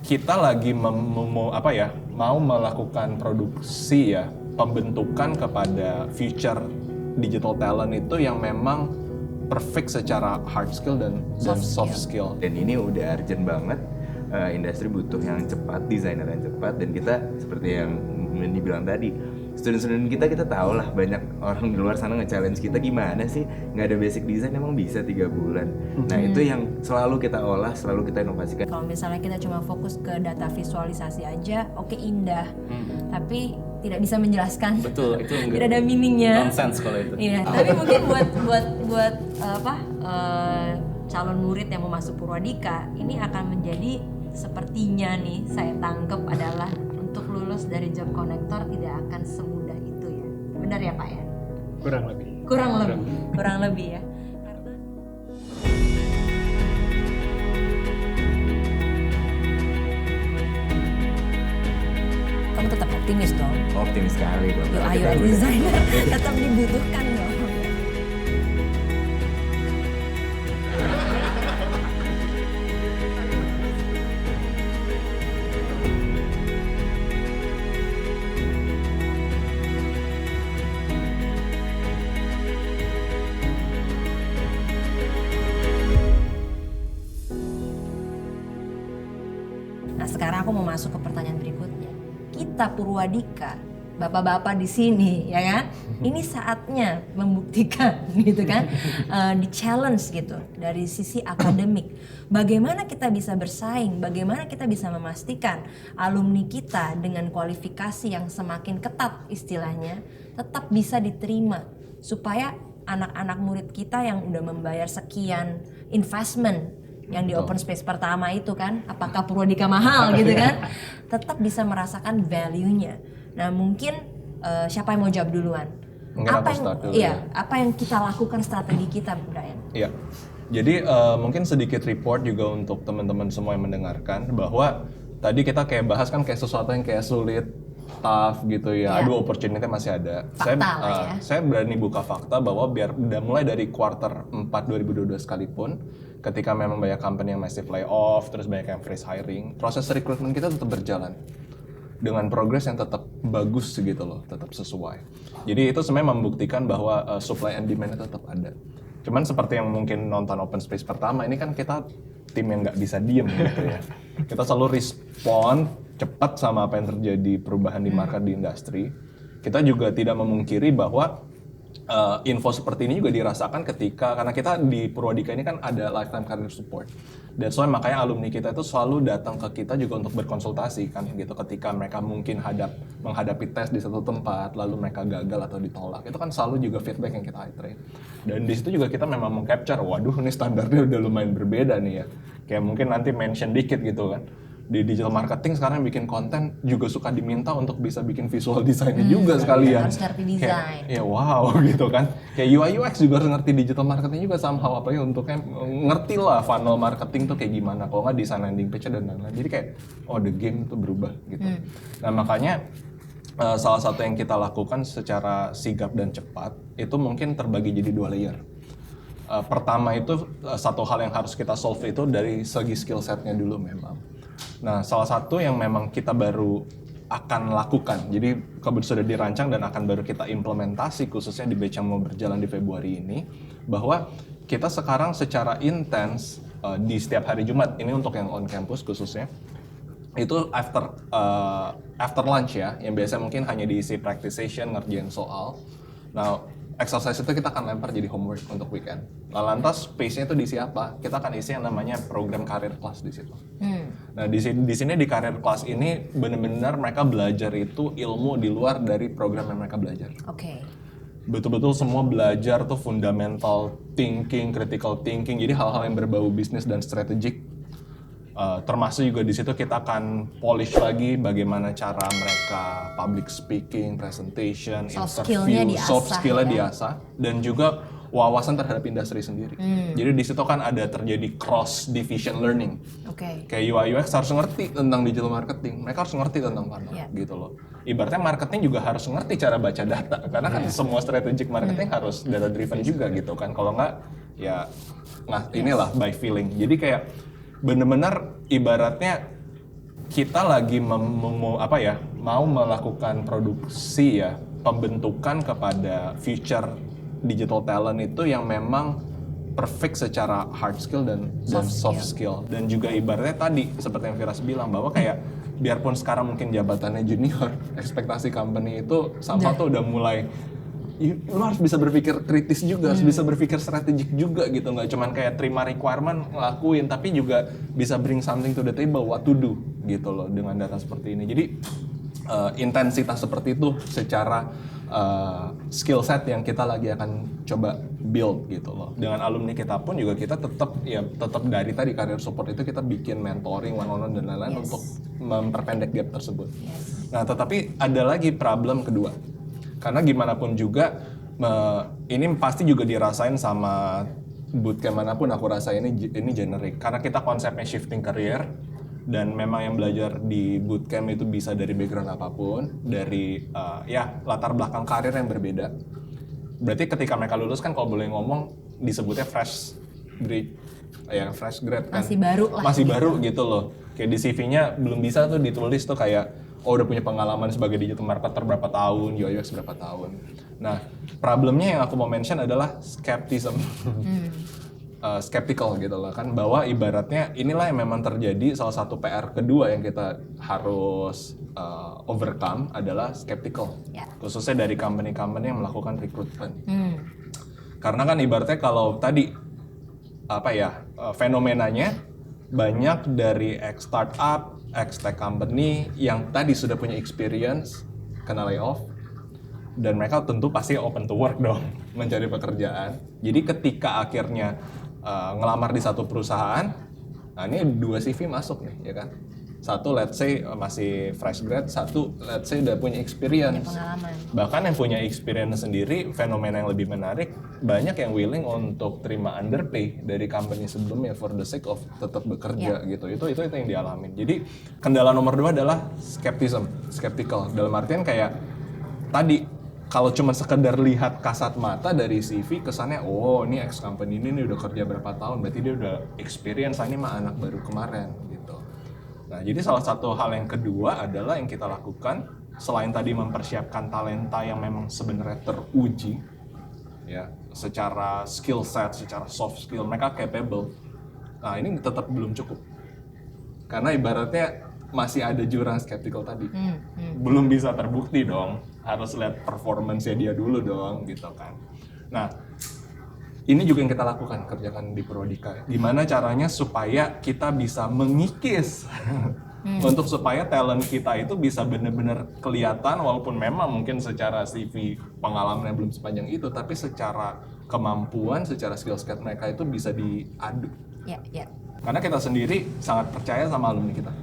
kita lagi mau melakukan produksi ya, pembentukan kepada future digital talent itu yang memang perfect secara hard skill dan soft skill. Dan ini udah urgent banget, industri butuh yang cepat, desainer yang cepat, dan kita seperti yang Mendy bilang tadi, student-student kita tahu lah banyak orang di luar sana nge-challenge kita gimana sih nggak ada basic design emang bisa 3 bulan. Nah itu yang selalu kita olah, selalu kita inovasikan. Kalau misalnya kita cuma fokus ke data visualisasi aja, oke indah, tapi tidak bisa menjelaskan. Betul, itu enggak. Tidak ada meaningnya. Nonsense kalau itu. Iya, tapi mungkin buat calon murid yang mau masuk Purwadika, ini akan menjadi sepertinya nih saya tangkep adalah untuk lulus dari job connector tidak akan semudah itu ya. Benar ya Pak ya? Kurang lebih ya. Kamu tetap optimis dong. Optimis sekali dong. UI designer tetap dibutuhkan dong. Nah, sekarang aku mau masuk ke pertanyaan berikutnya. Kita Purwadika, bapak-bapak di sini, ya kan? Ini saatnya membuktikan, gitu kan? Di challenge gitu dari sisi akademik. Bagaimana kita bisa bersaing? Bagaimana kita bisa memastikan alumni kita dengan kualifikasi yang semakin ketat istilahnya tetap bisa diterima supaya anak-anak murid kita yang udah membayar sekian investment yang di open space pertama itu kan, apakah Purwadika mahal gitu kan, tetap bisa merasakan value-nya. Nah mungkin siapa yang mau jawab duluan? Apa yang kita lakukan strategi kita, Brian? Iya, jadi mungkin sedikit report juga untuk teman-teman semua yang mendengarkan bahwa tadi kita kayak bahas kan kayak sesuatu yang kayak sulit, tough gitu ya. Aduh, opportunity masih ada. Saya berani buka fakta bahwa udah mulai dari kuartal 4 2022 sekalipun, ketika memang banyak company yang massive layoff, terus banyak yang freeze hiring, proses rekrutmen kita tetap berjalan dengan progres yang tetap bagus gitu loh, tetap sesuai. Jadi itu sebenarnya membuktikan bahwa supply and demand-nya tetap ada. Cuman seperti yang mungkin nonton open space pertama, ini kan kita tim yang nggak bisa diem gitu ya. Kita selalu respon cepat sama apa yang terjadi perubahan di market, di industri. Kita juga tidak memungkiri bahwa info seperti ini juga dirasakan karena kita di Purwadika ini kan ada lifetime career support. Dan soalnya makanya alumni kita itu selalu datang ke kita juga untuk berkonsultasi kan gitu ketika mereka mungkin menghadapi tes di satu tempat lalu mereka gagal atau ditolak. Itu kan selalu juga feedback yang kita iterate. Dan di situ juga kita memang meng-capture, waduh ini standarnya udah lumayan berbeda nih ya. Kayak mungkin nanti mention dikit gitu kan. Di digital marketing sekarang bikin konten juga suka diminta untuk bisa bikin visual design-nya juga sekalian. Harus ngerti desain. Ya wow gitu kan. Kayak UI UX juga harus ngerti digital marketing juga somehow, apalagi untuknya ngerti lah funnel marketing tuh kayak gimana. Kalau nggak desain landing page dan lain-lain. Jadi kayak the game tuh berubah gitu. Nah makanya salah satu yang kita lakukan secara sigap dan cepat itu mungkin terbagi jadi 2 layer. Pertama itu satu hal yang harus kita solve itu dari segi skill setnya dulu memang. Nah, salah satu yang memang kita baru akan lakukan, jadi sudah dirancang dan akan baru kita implementasi khususnya di batch yang mau berjalan di Februari ini, bahwa kita sekarang secara intens di setiap hari Jumat, ini untuk yang on campus khususnya, itu after lunch ya, yang biasa mungkin hanya diisi practice session, ngerjain soal. Nah, exercise itu kita akan lempar jadi homework untuk weekend. Nah, lantas space-nya itu diisi apa? Kita akan isi yang namanya program career class di situ. Nah, di sini di career class ini benar-benar mereka belajar itu ilmu di luar dari program yang mereka belajar. Oke. Betul-betul semua belajar tuh fundamental thinking, critical thinking. Jadi hal-hal yang berbau bisnis dan strategic. Termasuk juga di situ kita akan polish lagi bagaimana cara mereka public speaking, presentation, interview, soft skill-nya diasah, dan juga wawasan terhadap industri sendiri. Jadi di situ kan ada terjadi cross division learning. Kayak UI UX harus ngerti tentang digital marketing, mereka harus ngerti tentang funnel gitu loh. Ibaratnya marketing juga harus ngerti cara baca data, karena kan semua strategic marketing harus data driven juga gitu kan. Kalau nggak ya inilah by feeling. Jadi kayak bener-bener ibaratnya kita lagi mau melakukan produksi ya, pembentukan kepada future digital talent itu yang memang perfect secara hard skill dan soft skill. Dan juga ibaratnya tadi seperti yang Firas bilang bahwa kayak biarpun sekarang mungkin jabatannya junior, ekspektasi company itu somehow tuh udah mulai lu harus bisa berpikir kritis juga, harus bisa berpikir strategik juga gitu, nggak cuman kayak terima requirement ngelakuin, tapi juga bisa bring something to the table, what to do gitu loh dengan data seperti ini. Jadi intensitas seperti itu secara skill set yang kita lagi akan coba build gitu loh. Dengan alumni kita pun juga kita tetap dari tadi career support itu kita bikin mentoring one on one dan lain-lain untuk memperpendek gap tersebut. Nah, tetapi ada lagi problem kedua. Karena gimana pun juga ini pasti juga dirasain sama bootcamp manapun, aku rasa ini generik. Karena kita konsepnya shifting career dan memang yang belajar di bootcamp itu bisa dari background apapun, dari latar belakang karir yang berbeda. Berarti ketika mereka lulus kan kalau boleh ngomong disebutnya fresh grade kan. Masih baru gitu loh. Kayak di CV-nya belum bisa tuh ditulis tuh kayak udah punya pengalaman sebagai digital marketer berapa tahun, UX berapa tahun. Nah, problemnya yang aku mau mention adalah skepticism. Skeptical gitu loh kan, bahwa ibaratnya inilah yang memang terjadi. Salah satu PR kedua yang kita harus overcome adalah skeptical, khususnya dari company-company yang melakukan recruitment. Karena kan ibaratnya kalau tadi fenomenanya banyak dari ex-startup, ex-tech company yang tadi sudah punya experience kena layoff, dan mereka tentu pasti open to work dong, mencari pekerjaan. Jadi ketika akhirnya ngelamar di satu perusahaan, nah ini 2 CV masuk nih, ya kan? Satu let's say masih fresh grad, satu let's say udah punya experience. Bahkan yang punya experience sendiri, fenomena yang lebih menarik, banyak yang willing untuk terima underpay dari company sebelumnya for the sake of tetap bekerja gitu. Itu yang dialamin. Jadi kendala nomor 2 adalah skeptical. Dalam artian kayak tadi, kalau cuma sekedar lihat kasat mata dari CV, kesannya ini ex company ini udah kerja berapa tahun, berarti dia udah experience, ini mah anak baru kemarin gitu. Nah, jadi salah satu hal yang kedua adalah yang kita lakukan selain tadi mempersiapkan talenta yang memang sebenarnya teruji ya, secara skill set, secara soft skill mereka capable. Nah, ini tetap belum cukup. Karena ibaratnya masih ada jurang skeptical tadi. Belum bisa terbukti dong, harus lihat performance-nya dia dulu dong gitu kan. Nah, ini juga yang kita kerjakan di Purwadika. Gimana caranya supaya kita bisa mengikis untuk supaya talent kita itu bisa benar-benar kelihatan, walaupun memang mungkin secara CV pengalamannya belum sepanjang itu, tapi secara kemampuan, secara skill set mereka itu bisa diadu. Karena kita sendiri sangat percaya sama alumni kita.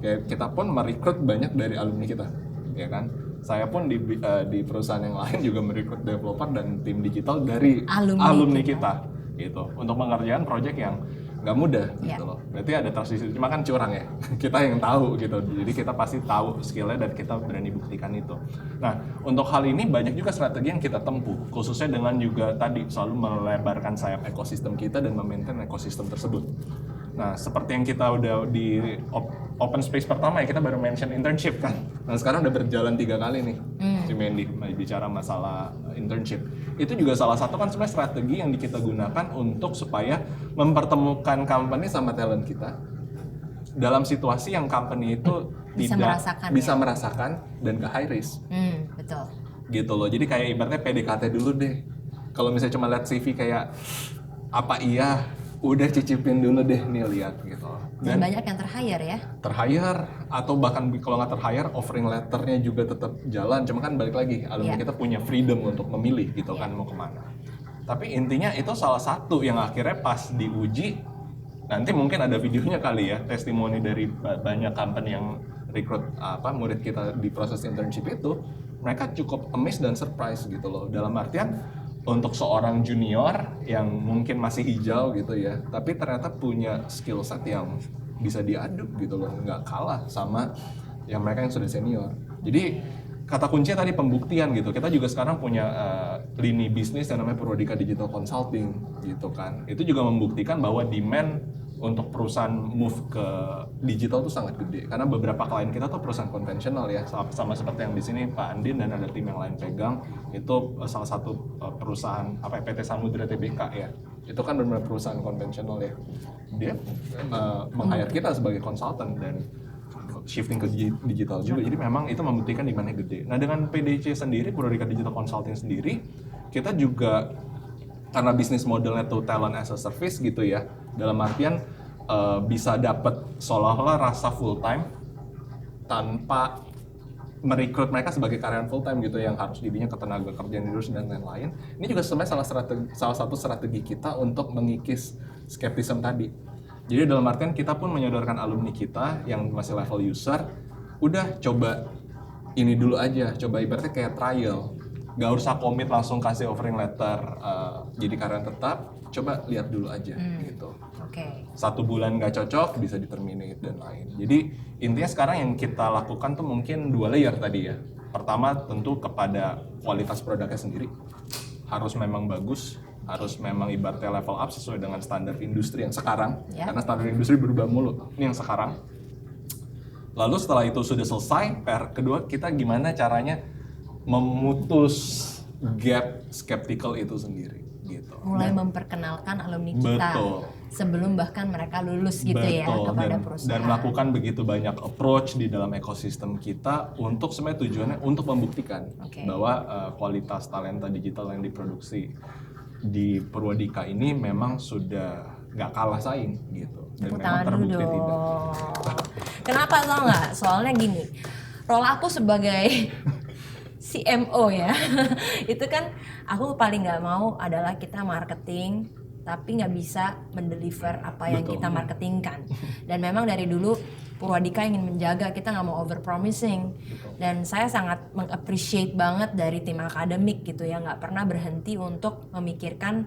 Kita pun merekrut banyak dari alumni kita, ya kan? Saya pun di perusahaan yang lain juga merekrut developer dan tim digital dari alumni kita, gitu. Untuk mengerjakan proyek yang nggak mudah, gitu loh. Berarti ada transisi, cuma kan curang ya. Kita yang tahu, gitu. Jadi kita pasti tahu skillnya dan kita berani buktikan itu. Nah, untuk hal ini banyak juga strategi yang kita tempuh, khususnya dengan juga tadi selalu melebarkan sayap ekosistem kita dan memaintain ekosistem tersebut. Nah, seperti yang kita udah di open space pertama ya, kita baru mention internship kan. Nah, sekarang udah berjalan 3 kali nih, si Mandy bicara masalah internship. Itu juga salah satu kan sebenarnya strategi yang kita gunakan untuk supaya mempertemukan company sama talent kita dalam situasi yang company itu bisa merasakan dan ke high risk. Betul. Gitu loh. Jadi kayak ibaratnya PDKT dulu deh. Kalau misalnya cuma lihat CV kayak apa iya, udah cicipin dulu deh nih, lihat gitu. Dan banyak yang terhire ya? Terhire, atau bahkan kalau nggak terhire, offering letternya juga tetap jalan. Cuma kan balik lagi, alumni kita punya freedom untuk memilih gitu kan mau kemana. Tapi intinya itu salah satu yang akhirnya pas diuji, nanti mungkin ada videonya kali ya, testimoni dari banyak company yang rekrut murid kita di proses internship itu, mereka cukup amazed dan surprise gitu loh. Dalam artian, untuk seorang junior yang mungkin masih hijau gitu ya, tapi ternyata punya skill set yang bisa diaduk gitu loh, nggak kalah sama yang mereka yang sudah senior. Jadi kata kuncinya tadi pembuktian gitu. Kita juga sekarang punya lini bisnis yang namanya Purwadika Digital Consulting gitu kan. Itu juga membuktikan bahwa demand untuk perusahaan move ke digital tuh sangat gede karena beberapa klien kita tuh perusahaan konvensional ya sama seperti yang di sini Pak Andin dan ada tim yang lain pegang itu salah satu perusahaan PT Samudra Tbk ya itu kan benar-benar perusahaan konvensional ya dia meng-hire kita sebagai konsultan dan shifting ke digital juga jadi memang itu membuktikan demandnya gede. Nah dengan PDC sendiri Purwadika Digital Consulting sendiri kita juga karena bisnis modelnya tuh talent as a service gitu ya dalam artian bisa dapat seolah-olah rasa full time tanpa merekrut mereka sebagai karyawan full time gitu yang harus didinya ketenaga kerjaan industri dan lain-lain. Ini juga sebenarnya salah satu strategi kita untuk mengikis skeptism tadi. Jadi dalam artian kita pun menyodorkan alumni kita yang masih level user, udah coba ini dulu aja, coba ibaratnya kayak trial. Gak usah komit langsung kasih offering letter jadi karyawan tetap, coba lihat dulu aja gitu. Oke. 1 bulan gak cocok bisa di-terminate dan lain. Jadi intinya sekarang yang kita lakukan tuh mungkin 2 layer tadi ya. Pertama tentu kepada kualitas produknya sendiri. Harus memang bagus, harus memang ibaratnya level up sesuai dengan standar industri yang sekarang. Karena standar industri berubah mulu. Ini yang sekarang. Lalu setelah itu sudah selesai, PR kedua kita gimana caranya memutus gap skeptical itu sendiri gitu. Mulai memperkenalkan alumni kita. Betul. Sebelum bahkan mereka lulus gitu ya kepada perusahaan. Dan melakukan begitu banyak approach di dalam ekosistem kita untuk sebenarnya tujuannya untuk membuktikan bahwa kualitas talenta digital yang diproduksi di Purwadika ini memang sudah nggak kalah saing gitu. Dan memang terbukti tidak. Kenapa tau nggak? Soalnya gini, role aku sebagai CMO ya, itu kan aku paling nggak mau adalah kita marketing tapi nggak bisa mendeliver apa yang kita marketingkan. Dan memang dari dulu Purwadika ingin menjaga kita nggak mau over promising. Dan saya sangat meng-appreciate banget dari tim akademik gitu ya, nggak pernah berhenti untuk memikirkan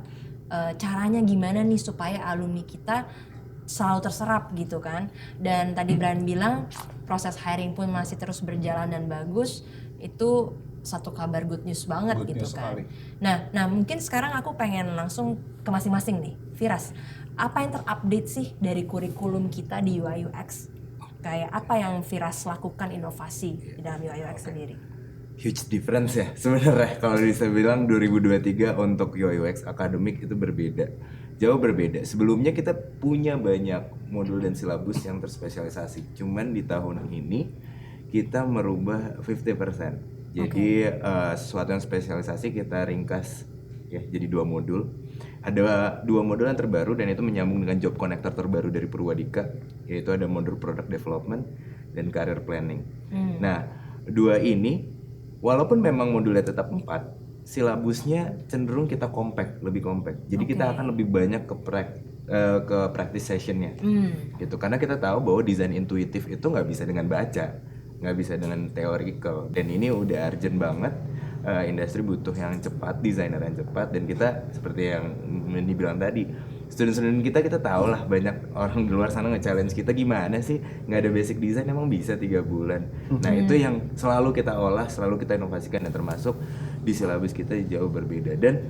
caranya gimana nih supaya alumni kita selalu terserap gitu kan. Dan tadi Brian bilang proses hiring pun masih terus berjalan dan bagus. Itu satu kabar good news banget gitu kan. Nah mungkin sekarang aku pengen langsung ke masing-masing nih. Firas, apa yang terupdate sih dari kurikulum kita di UI UX? Kayak apa yang Firas lakukan inovasi di dalam UI UX sendiri? Huge difference ya sebenarnya kalau bisa bilang 2023 untuk UI UX akademik itu berbeda. Jauh berbeda. Sebelumnya kita punya banyak modul dan silabus yang terspesialisasi. Cuman di tahun ini kita merubah 50%. Jadi sesuatu yang spesialisasi kita ringkas ya jadi 2 modul. Ada 2 modul yang terbaru dan itu menyambung dengan job connector terbaru dari Purwadika, yaitu ada modul product development dan career planning. Nah, 2 ini walaupun memang modulnya tetap 4, silabusnya cenderung kita lebih compact. Jadi kita akan lebih banyak ke practice sessionnya, gitu. Karena kita tahu bahwa desain intuitif itu nggak bisa dengan baca, nggak bisa dengan theoretical. Dan ini udah urgent banget. Industri butuh yang cepat, desainer yang cepat, dan kita seperti yang dibilang tadi, student-student kita tahu lah banyak orang di luar sana nge-challenge kita gimana sih nggak ada basic design emang bisa 3 bulan. Nah itu yang selalu kita olah, selalu kita inovasikan dan termasuk di silabus kita jauh berbeda. Dan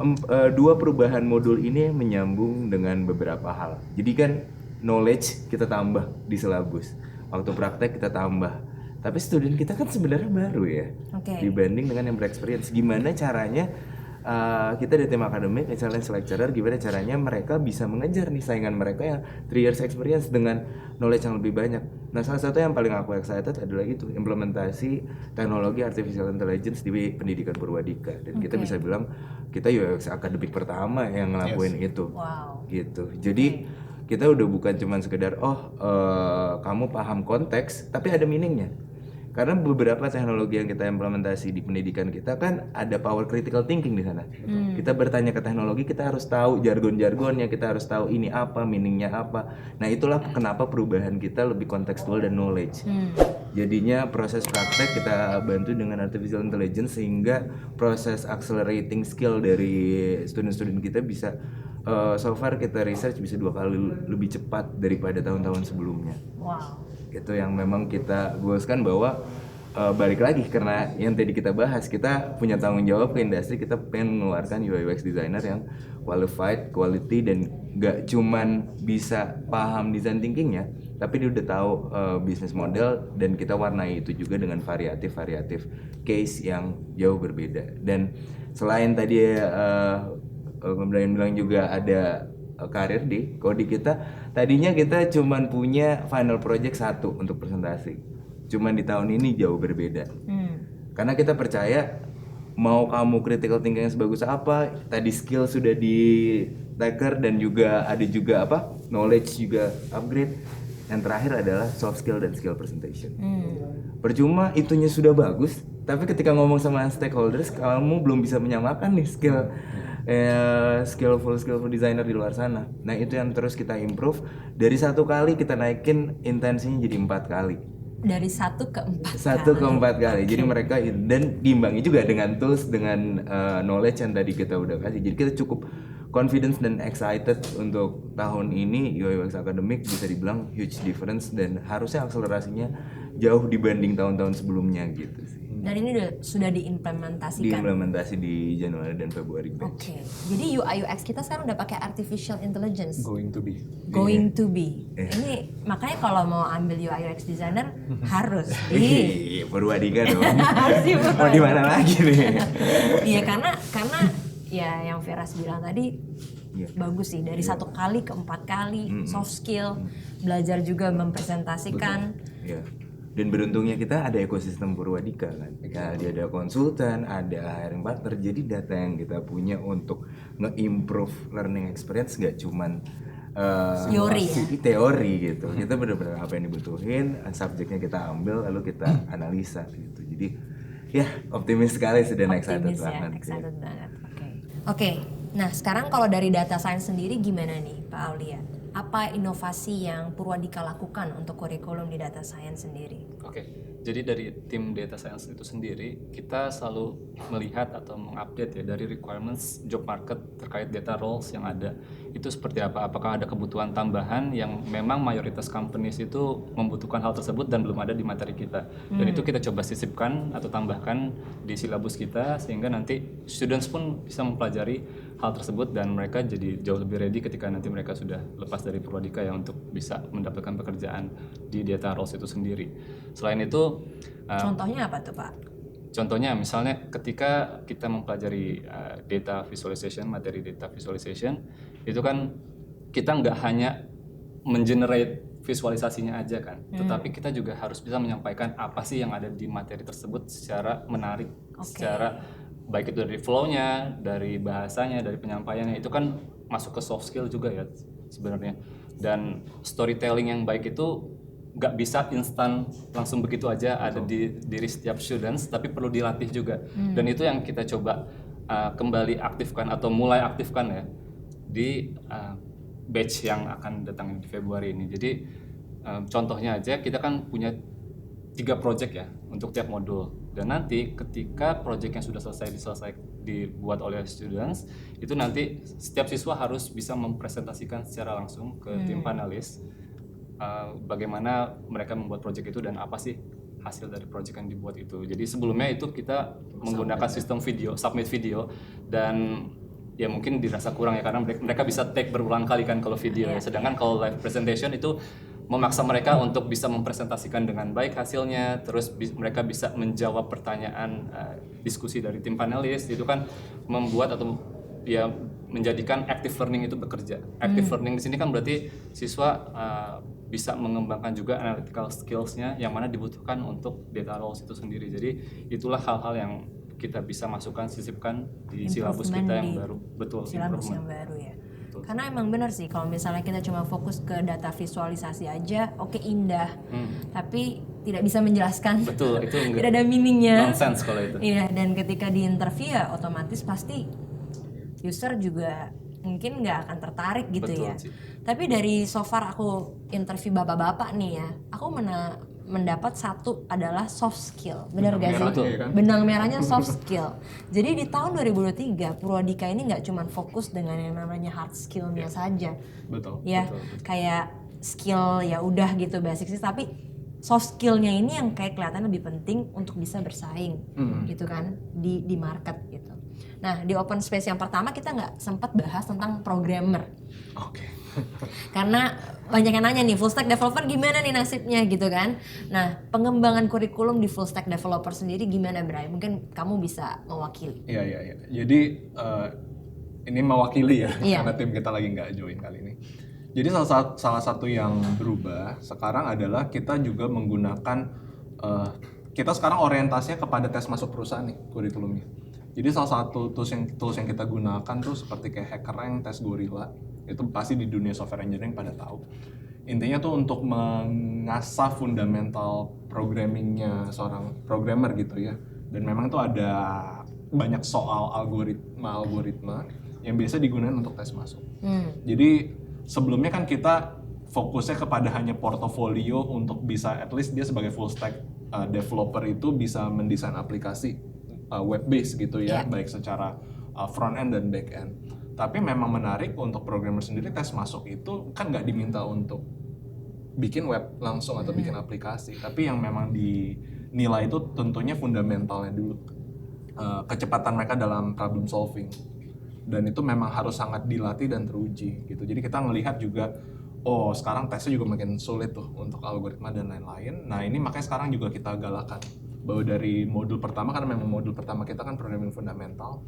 2 perubahan modul ini menyambung dengan beberapa hal. Jadi kan knowledge kita tambah di silabus, waktu praktek kita tambah. Tapi student kita kan sebenarnya baru ya, dibanding dengan yang berexperience. Gimana caranya kita di tim akademik, challenge lecturer, gimana caranya mereka bisa mengejar nih saingan mereka yang 3 years experience dengan knowledge yang lebih banyak. Nah salah satu yang paling aku excited adalah itu, implementasi teknologi artificial intelligence di pendidikan Purwadika. Dan kita bisa bilang kita UX akademik pertama yang ngelakuin itu. Gitu. Jadi kita udah bukan cuma sekedar kamu paham konteks, tapi ada meaningnya. Karena beberapa teknologi yang kita implementasi di pendidikan kita kan ada power critical thinking di sana. Kita bertanya ke teknologi, kita harus tahu jargon-jargonnya, kita harus tahu ini apa, meaningnya apa. Nah itulah kenapa perubahan kita lebih kontekstual dan knowledge. Jadinya proses praktek kita bantu dengan artificial intelligence sehingga proses accelerating skill dari student-student kita bisa so far kita research bisa 2 kali lebih cepat daripada tahun-tahun sebelumnya. Itu yang memang kita goalskan bahwa balik lagi karena yang tadi kita bahas, kita punya tanggung jawab ke industri, kita pengen mengeluarkan UI UX designer yang qualified, quality, dan nggak cuman bisa paham design thinkingnya, tapi dia udah tahu bisnis model, dan kita warnai itu juga dengan variatif case yang jauh berbeda. Dan selain tadi Brian bilang juga ada karir di Kodi kita, tadinya kita cuman punya final project 1 untuk presentasi, cuman di tahun ini jauh berbeda. Karena kita percaya mau kamu critical thinking yang sebagus apa, tadi skill sudah di taker, dan juga ada juga knowledge juga upgrade. Yang terakhir adalah soft skill dan skill presentation. Percuma itunya sudah bagus, tapi ketika ngomong sama stakeholders kamu belum bisa menyamakan nih skillful designer di luar sana. Nah itu yang terus kita improve. Dari 1 kali kita naikin intensinya jadi 4 kali. Dari 1 ke 4 1 ke 4 kali. Jadi mereka, dan diimbangi juga dengan tools, dengan knowledge yang tadi kita udah kasih. Jadi kita cukup confidence dan excited untuk tahun ini. UI UX Academic bisa dibilang huge difference, dan harusnya akselerasinya jauh dibanding tahun-tahun sebelumnya gitu sih. Dan ini sudah diimplementasikan. Diimplementasi di Januari dan Februari. Oke. Jadi UI UX kita sekarang udah pakai artificial intelligence. Going to be. Ini makanya kalau mau ambil UI UX designer harus Purwadika dong. harus di Mau di mana lagi nih? Iya, karena ya yang Veras bilang tadi bagus sih, dari 1 kali ke 4 kali soft skill, belajar juga mempresentasikan. Iya. Dan beruntungnya kita ada ekosistem Purwadika kan. Ya, dia ada konsultan, ada hiring partner. Jadi data yang kita punya untuk nge-improve learning experience gak cuman teori gitu. Kita benar-benar apa yang dibutuhin, subjeknya kita ambil lalu kita analisa gitu. Jadi ya optimis sekali sih, dan excited banget. Oke. Nah sekarang kalau dari data science sendiri gimana nih Pak Aulia? Apa inovasi yang Purwadika lakukan untuk kurikulum di data science sendiri? Oke, jadi dari tim data science itu sendiri, kita selalu melihat atau mengupdate ya dari requirements job market terkait data roles yang ada. Itu seperti apa? Apakah ada kebutuhan tambahan yang memang mayoritas companies itu membutuhkan hal tersebut dan belum ada di materi kita. Dan itu kita coba sisipkan atau tambahkan di silabus kita, sehingga nanti students pun bisa mempelajari hal tersebut, dan mereka jadi jauh lebih ready ketika nanti mereka sudah lepas dari Purwadika ya, untuk bisa mendapatkan pekerjaan di data roles itu sendiri. Selain itu, contohnya apa tuh Pak? Contohnya misalnya ketika kita mempelajari data visualization, materi data visualization, itu kan kita nggak hanya mengenerate visualisasinya aja kan, tetapi kita juga harus bisa menyampaikan apa sih yang ada di materi tersebut secara menarik, secara baik itu dari flow-nya, dari bahasanya, dari penyampaiannya. Itu kan masuk ke soft skill juga ya sebenarnya. Dan storytelling yang baik itu nggak bisa instan langsung begitu aja ada di diri setiap students, tapi perlu dilatih juga. Dan itu yang kita coba kembali aktifkan atau mulai aktifkan ya di batch yang akan datang di Februari ini. Jadi contohnya aja, kita kan punya 3 project ya untuk tiap modul. Dan nanti ketika project yang sudah selesai dibuat oleh students, itu nanti setiap siswa harus bisa mempresentasikan secara langsung ke tim panelis bagaimana mereka membuat project itu dan apa sih hasil dari project yang dibuat itu. Jadi sebelumnya itu kita menggunakan sistem video, submit video, dan ya mungkin dirasa kurang ya karena mereka bisa take berulang kali kan kalau video ya. Sedangkan kalau live presentation itu memaksa mereka untuk bisa mempresentasikan dengan baik hasilnya, terus mereka bisa menjawab pertanyaan diskusi dari tim panelis. Itu kan membuat atau ya menjadikan active learning itu bekerja. Active learning di sini kan berarti siswa bisa mengembangkan juga analytical skills-nya yang mana dibutuhkan untuk data roles itu sendiri. Jadi itulah hal-hal yang kita bisa masukkan, sisipkan di silabus kita yang baru. Betul, silabus yang baru ya. Karena emang benar sih kalau misalnya kita cuma fokus ke data visualisasi aja, oke indah, tapi tidak bisa menjelaskan. Betul, itu enggak. Tidak ada meaningnya. Nonsense kalau itu. Iya, dan ketika di interview ya otomatis pasti user juga mungkin nggak akan tertarik gitu. Betul, ya. Sih. Tapi dari so far aku interview bapak-bapak nih ya, aku mendapat satu adalah soft skill, benar gak sih? Benang merahnya soft skill. Jadi di tahun 2023 Purwadika ini nggak cuma fokus dengan yang namanya hard skillnya saja, ya betul. Kayak skill ya udah gitu basic sih, tapi soft skillnya ini yang kayak kelihatan lebih penting untuk bisa bersaing, gitu kan di market gitu. Nah di open space yang pertama kita nggak sempat bahas tentang programmer. Oke. Karena banyak yang nanya nih, full stack developer gimana nih nasibnya gitu kan. Nah pengembangan kurikulum di full stack developer sendiri gimana Bray? Mungkin kamu bisa mewakili. Iya. Jadi ini mewakili ya, Iya. karena tim kita lagi nggak join kali ini. Jadi salah satu yang berubah sekarang adalah kita juga menggunakan, kita sekarang orientasinya kepada tes masuk perusahaan nih kurikulumnya. Jadi salah satu tools yang kita gunakan tuh seperti kayak HackerRank, Tes Gorilla, itu pasti di dunia software engineering pada tahu. Intinya tuh untuk mengasah fundamental programmingnya seorang programmer gitu ya. Dan memang itu ada banyak soal algoritma yang biasa digunakan untuk tes masuk. Jadi sebelumnya kan kita fokusnya kepada hanya portofolio untuk bisa at least dia sebagai full stack developer itu bisa mendesain aplikasi web based gitu ya, baik secara front end dan back end. Tapi memang menarik untuk programmer sendiri tes masuk itu kan nggak diminta untuk bikin web langsung atau bikin aplikasi, tapi yang memang dinilai itu tentunya fundamentalnya dulu, kecepatan mereka dalam problem solving, dan itu memang harus sangat dilatih dan teruji gitu. Jadi kita melihat juga, oh sekarang tesnya juga makin sulit tuh untuk algoritma dan lain-lain. Nah ini makanya sekarang juga kita galakan bahwa dari modul pertama, karena memang modul pertama kita kan programming fundamental,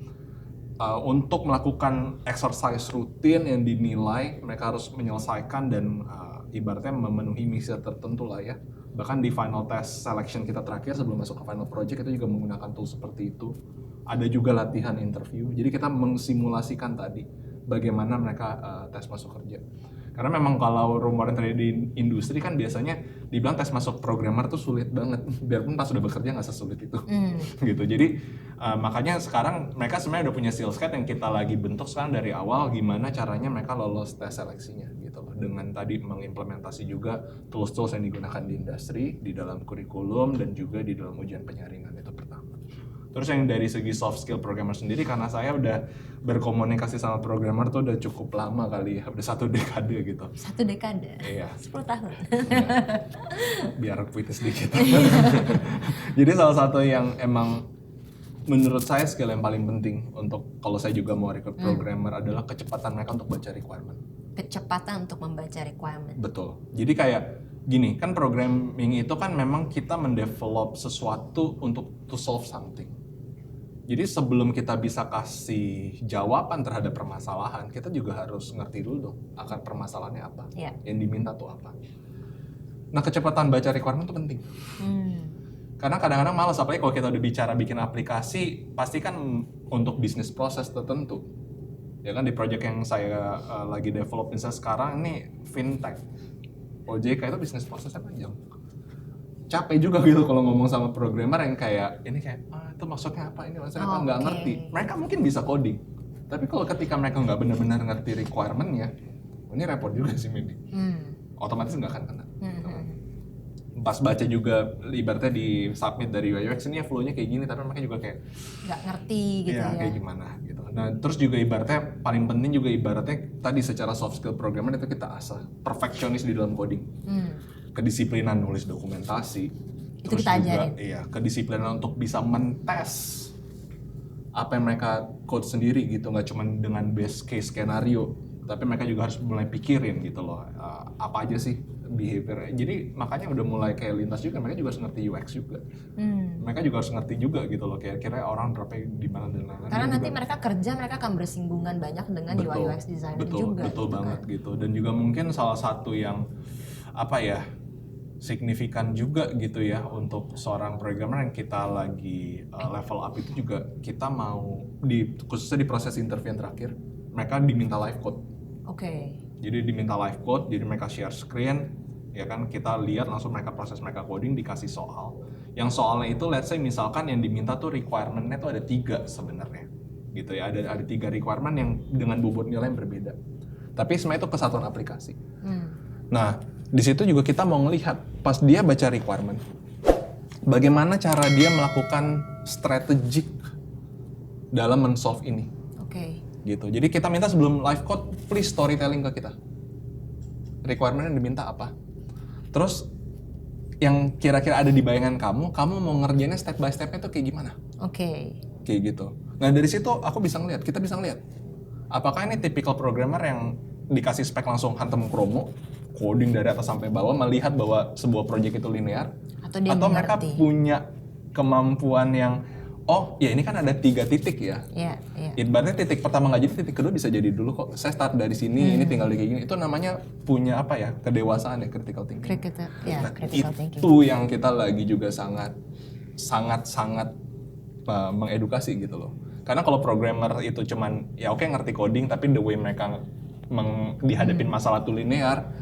untuk melakukan exercise rutin yang dinilai mereka harus menyelesaikan dan ibaratnya memenuhi misi tertentu lah ya. Bahkan di final test selection kita terakhir sebelum masuk ke final project itu juga menggunakan tool seperti itu. Ada juga latihan interview. Jadi kita mengsimulasikan tadi bagaimana mereka tes masuk kerja. Karena memang kalau rumornya terjadi di industri kan biasanya dibilang tes masuk programmer tuh sulit banget, biarpun pas sudah bekerja nggak sesulit itu, gitu. Jadi makanya sekarang mereka sebenarnya udah punya skill set yang kita lagi bentuk sekarang dari awal, gimana caranya mereka lolos tes seleksinya, gitu loh. Dengan tadi mengimplementasi juga tools-tools yang digunakan di industri, di dalam kurikulum dan juga di dalam ujian penyaringan, itu pertama. Terus yang dari segi soft skill programmer sendiri, karena saya udah berkomunikasi sama programmer tuh udah cukup lama kali ya, udah 1 dekade gitu. 1 dekade? Iya. 10 tahun? Biar puitis dikit. Jadi salah satu yang emang menurut saya skill yang paling penting untuk kalau saya juga mau rekrut programmer adalah kecepatan mereka untuk baca requirement. Kecepatan untuk membaca requirement. Betul. Jadi kayak gini, kan programming itu kan memang kita mendevelop sesuatu untuk to solve something. Jadi sebelum kita bisa kasih jawaban terhadap permasalahan, kita juga harus ngerti dulu dong akar permasalahannya apa, yang diminta tuh apa. Nah kecepatan baca requirement itu penting. Karena kadang-kadang malas, apalagi kalau kita udah bicara bikin aplikasi, pasti kan untuk bisnis proses tertentu. Ya kan di project yang saya lagi develop misalnya sekarang ini fintech, OJK itu bisnis prosesnya panjang. Capek juga gitu kalau ngomong sama programmer yang kayak ini kayak itu maksudnya apa, ini maksudnya apa, nggak ngerti. Mereka mungkin bisa coding, tapi kalau ketika mereka nggak benar-benar ngerti requirement-nya, ini repot juga sih Medi. Otomatis nggak akan kena. Pas baca juga ibaratnya di submit dari UI UX ini ya flow-nya kayak gini, tapi mereka juga kayak nggak ngerti gitu ya. Kayak gimana gitu. Nah terus juga ibaratnya paling penting juga ibaratnya tadi secara soft skill programmer itu kita asah perfeksionis di dalam coding. Kedisiplinan nulis dokumentasi, Itu terus kita juga ajarin. kedisiplinan untuk bisa mentes apa yang mereka code sendiri gitu, nggak cuma dengan best case skenario, tapi mereka juga harus mulai pikirin gitu loh, apa aja sih behavior. Jadi makanya udah mulai kayak lintas juga, mereka juga harus ngerti UX juga. Mereka juga harus ngerti juga gitu loh, kira-kira orang berapa di mana dan lain-lain. Karena nanti mereka kerja, mereka akan bersinggungan banyak dengan UI UX designer juga. Betul banget gitu. Dan juga mungkin salah satu yang apa ya, signifikan juga gitu ya untuk seorang programmer yang kita lagi level up itu juga kita mau khususnya di proses interview yang terakhir mereka diminta live code. Jadi diminta live code, jadi mereka share screen ya kan, kita lihat langsung mereka proses mereka coding, dikasih soal. Yang soalnya itu let's say misalkan yang diminta tuh requirement-nya tuh ada 3 sebenarnya gitu ya, ada 3 requirement yang dengan bobot nilai yang berbeda. Tapi sebenarnya itu kesatuan aplikasi. Nah, di situ juga kita mau ngelihat pas dia baca requirement, bagaimana cara dia melakukan strategik dalam men-solve ini. Gitu. Jadi kita minta sebelum live code, please storytelling ke kita. Requirement yang diminta apa? Terus yang kira-kira ada di bayangan kamu mau ngerjainnya step by step-nya tuh kayak gimana? Kayak gitu. Nah dari situ kita bisa ngeliat apakah ini tipikal programmer yang dikasih spek langsung hantem kromo, coding dari atas sampai bawah, melihat bahwa sebuah project itu linear, Atau dia mereka mengerti. punya kemampuan yang oh ya ini kan ada 3 titik ya. Iya, iya. Ibaratnya titik pertama nggak jadi, titik kedua bisa jadi dulu kok. Saya start dari sini, ini tinggal di kayak gini. Itu namanya punya apa ya, kedewasaan ya, critical thinking. Critical, ya, Nah, critical thinking. itu yang kita lagi juga sangat mengedukasi gitu loh. Karena kalau programmer itu cuman ya oke ngerti coding, tapi the way mereka dihadapin masalah tuh linear,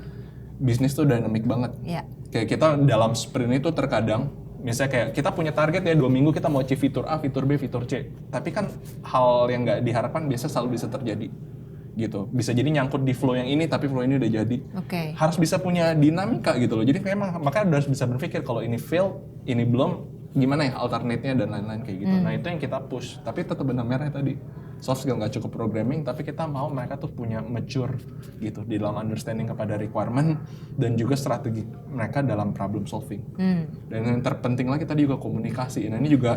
bisnis tuh dynamic banget. Iya. Kayak kita dalam sprint itu terkadang, misalnya kayak kita punya target ya 2 minggu kita mau achieve fitur A, fitur B, fitur C. Tapi kan hal yang nggak diharapkan biasa selalu bisa terjadi gitu. Bisa jadi nyangkut di flow yang ini, tapi flow ini udah jadi. Oke. Harus bisa punya dinamika gitu loh. Jadi memang makanya harus bisa berpikir kalau ini fail, ini belum, gimana ya alternate-nya dan lain-lain kayak gitu. Nah itu yang kita push. Tapi tetap benang merah tadi. Soft skill nggak cukup programming, tapi kita mau mereka tuh punya mature gitu di dalam understanding kepada requirement dan juga strategi mereka dalam problem solving. Dan yang terpenting lagi tadi juga komunikasi. Nah ini juga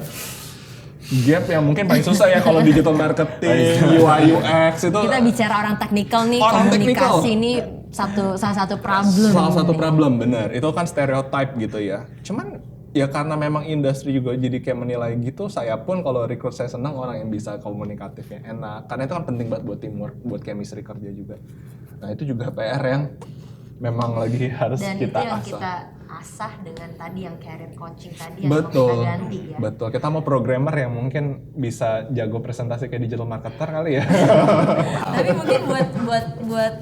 gap yang mungkin paling susah ya kalau digital marketing, UI UX itu. Kita bicara orang teknikal nih, Orang komunikasi technical. ini salah satu problem. Salah satu problem, benar. Itu kan stereotype gitu ya. Cuman ya karena memang industri juga jadi kayak menilai gitu, saya pun kalau recruit saya senang orang yang bisa komunikatifnya enak. Karena itu kan penting banget buat teamwork, buat chemistry kerja juga. Nah itu juga PR yang memang lagi harus Dan kita itu yang asah. kita asah dengan tadi yang career coaching tadi yang mau Betul, kita ganti ya. betul. Kita mau programmer yang mungkin bisa jago presentasi kayak digital marketer kali ya. Tapi mungkin buat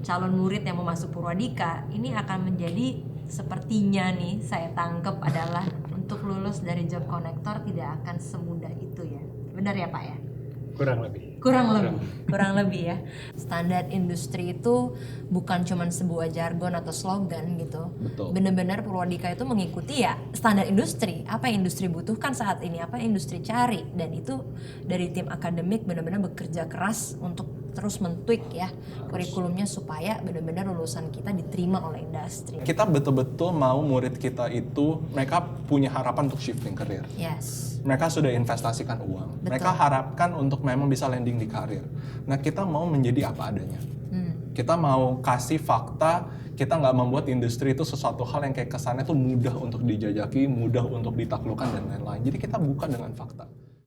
calon murid yang mau masuk Purwadika ini akan menjadi sepertinya nih saya tangkep adalah untuk lulus dari job connector tidak akan semudah itu ya. Benar ya Pak ya? Kurang lebih ya. Standar industri itu bukan cuma sebuah jargon atau slogan gitu. Betul. Benar-benar Purwadika itu mengikuti ya standar industri. Apa yang industri butuhkan saat ini, apa yang industri cari, dan itu dari tim akademik benar-benar bekerja keras untuk terus men-tweak ya kurikulumnya supaya benar-benar lulusan kita diterima oleh industri. Kita betul-betul mau murid kita itu mereka punya harapan untuk shifting career. Yes. Mereka sudah investasikan uang. Betul. Mereka harapkan untuk memang bisa landing di karir. Nah kita mau menjadi apa adanya. Kita mau kasih fakta, kita nggak membuat industri itu sesuatu hal yang kayak kesannya tuh mudah untuk dijajaki, mudah untuk ditaklukkan dan lain-lain. Jadi kita buka dengan fakta.